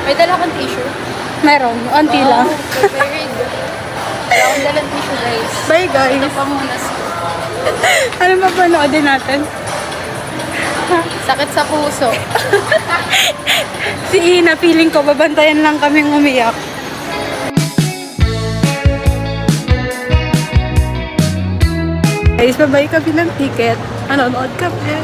May dala kang tissue? Meron, onti lang. Okay, very good. Wala akong dalang tissue, guys. Bye Ito guys. pa muna sa Ano ba panoodin natin? sakit sa puso. Si Ina, feeling ko, babantayan lang kaming umiyak. Guys, babay kami ng ticket. Manonood kami.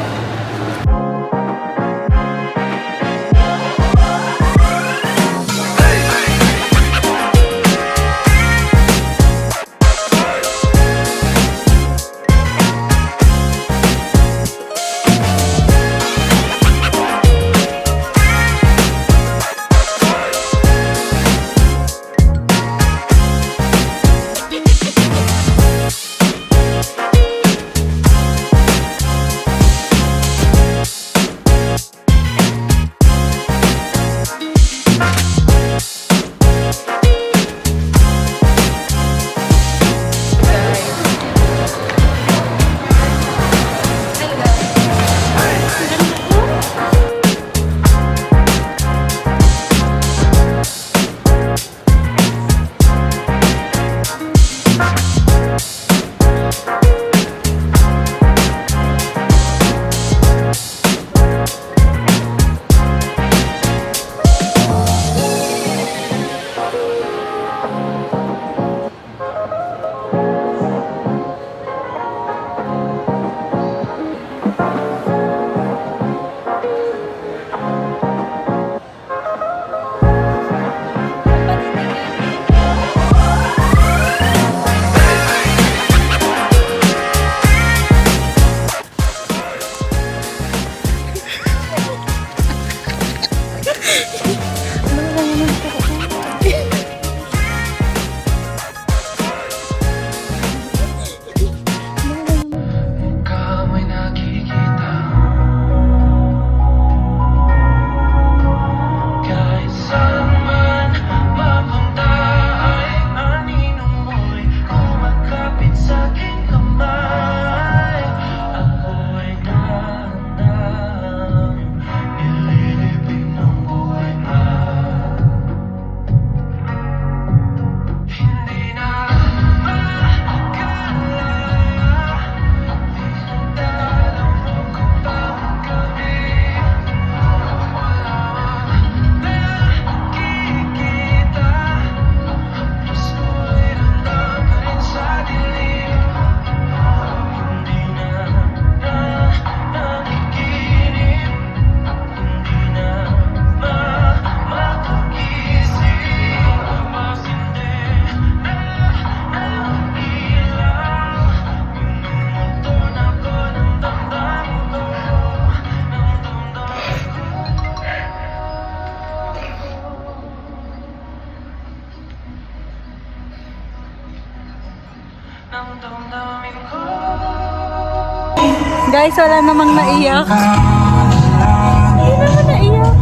Guys, wala namang naiyak. Hindi naman naiyak.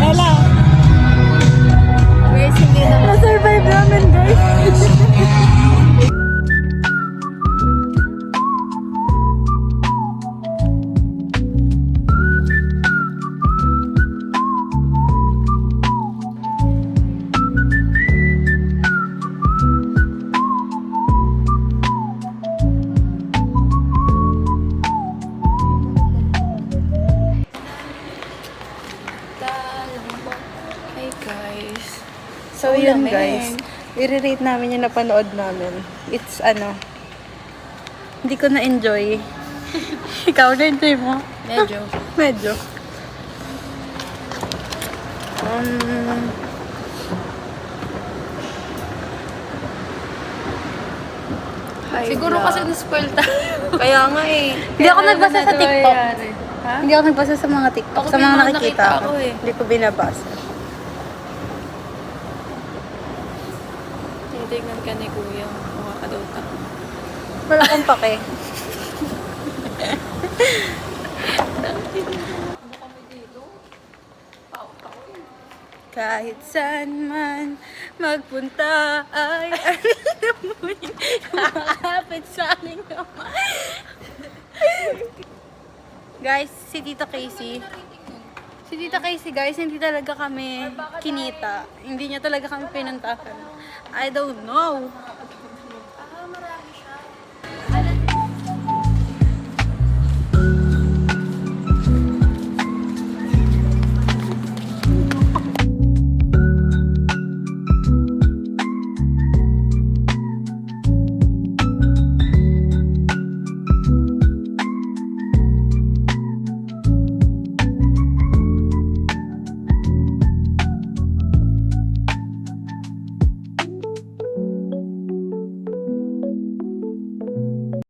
Wala. Guys, hindi naman. Na-survive namin, guys. Hey guys. So, yun Lamig. guys. I-rate namin yung napanood namin. It's ano, hindi ko na-enjoy. Ikaw na-enjoy mo? Medyo. Medyo. Siguro kasi na-spoil tayo. Kaya nga eh. Hindi Kaya ako ano nagbasa na sa TikTok. nangyayari? Ha? Hindi ako nagbasa sa mga TikTok. Ako Sa din mga naman nakikita nakita ko. ko eh. Hindi ko binabasa. Tinitignan ka ni Kuya. Makakadota. Wala akong pake. Kahit saan man magpunta ay alam mo yun, makakapit sa aking kamay. Guys, si Tito Casey. Si Tita Casey guys, hindi talaga kami kinita. Hindi niya talaga kami pinuntahan. I don't know. Marami siya.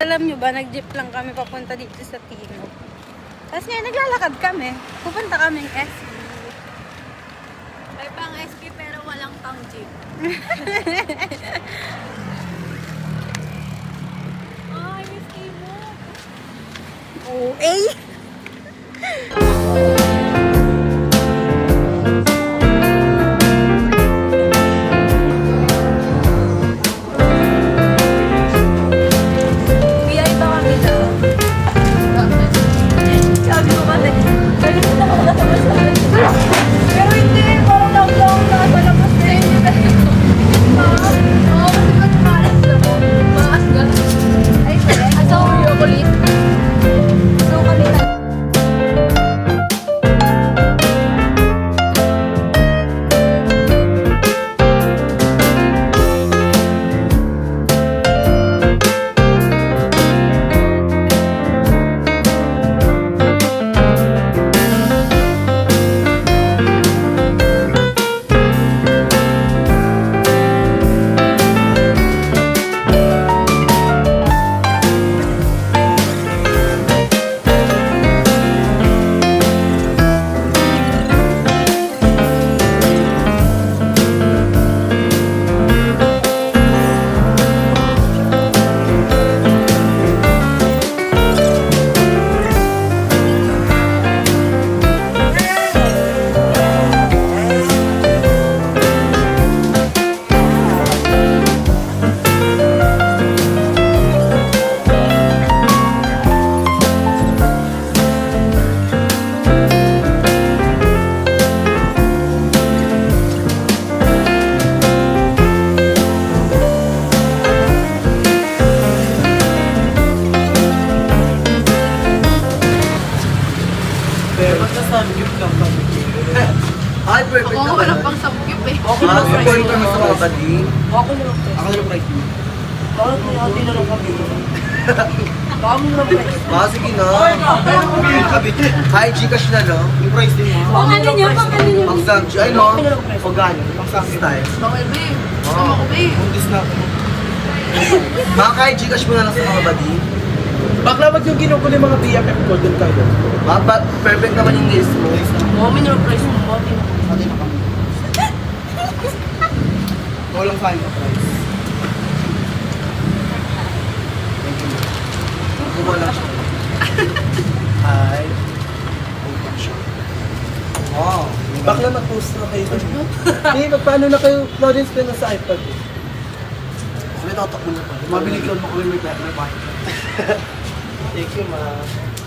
Alam nyo ba, nag-jeep lang kami papunta dito sa Tino. Tapos ngayon, naglalakad kami. Pupunta kaming SB. May pang SK pero walang pang jeep. Ay, SK mo. Oh, eh! Biyay ba kami na? Sabi ko kasi, galing mo na ako nasa pero hindi, parang lang nasa labas na yun. Oo, kasi pag malas na mo, maas ka. Ay, sorry. So, ulit. So, kami na. Ay, perfect Ako na wala pala. pang samgyup eh. Ah, support kami sa mga badi. Ako na lang. Ako na lang price mo. Bakit mo natin na lang kami? Baka mo na price. Ah, sige na. Hi, Gcash na, no? Yung price din mo. Pangalan niyo, pangalan niyo. Pang Samji, ay no? Pag gano? Pang Samji style. Bawal ba eh. Sama ko ba eh. Bundis na ako. Mga kahit Gcash mo na lang sa mga badi. Baklawag yung kinukuha ng mga BFF ko doon kayo. Perfect naman yung list mo. Mami na lang price mo. Mami na. Pati na kami. Walang final price. Thank you. Kukuha lang siya. Hi. Open siya. Wow. Bakla mag-post na kayo. Hindi, paano na kayo Florence pa na sa iPad? So, may tatakbo na pa. Mabilig lang ako may bahay. Thank you, ma.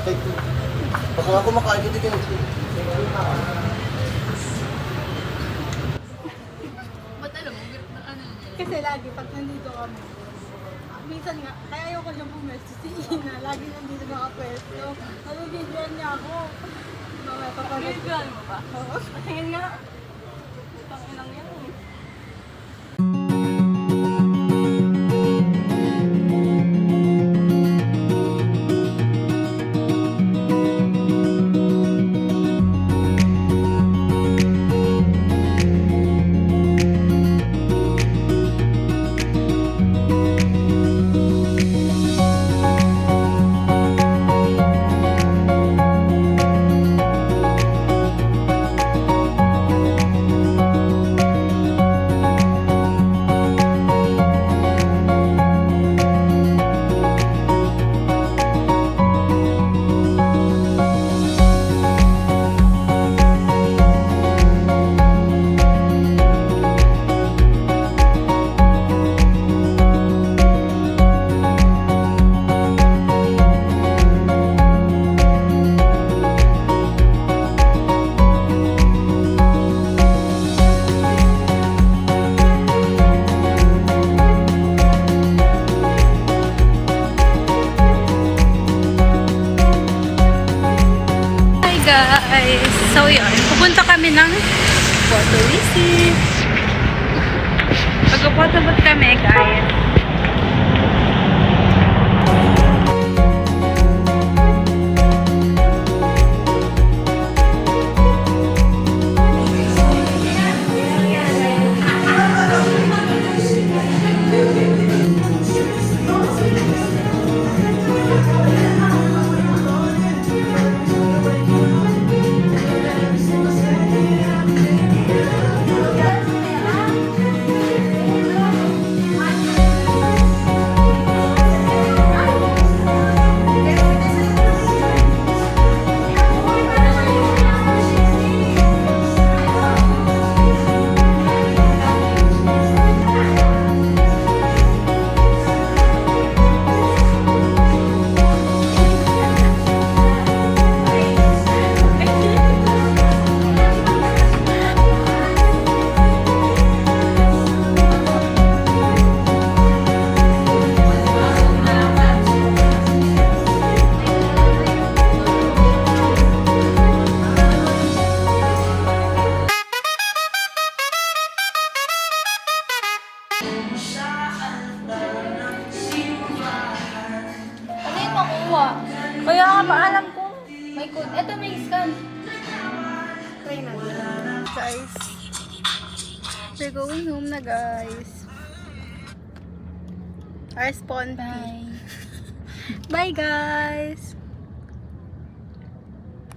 Thank you. Baka ako makain ko dito. Ba't alam mo, na ano yun? Kasi lagi pag nandito kami, minsan nga, kaya ayoko siyang pumwesto si Ina. Lagi nandito nakapwesto. Nabibigyan niya ako. Mamaya papanood. Bigyan mo ba? Oo. Tingin nga. Tanginang yan eh. Photo visit. Pagka-photobot kami, guys. Ano yung makuha? Kaya nga ba alam ko? May code. Eto may scan. Try natin. Guys. We're going home na, guys. Our spawn. Bye. Bye, guys.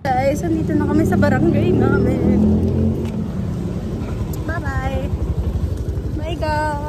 Guys, andito na kami sa barangay namin. Bye-bye. Bye, guys.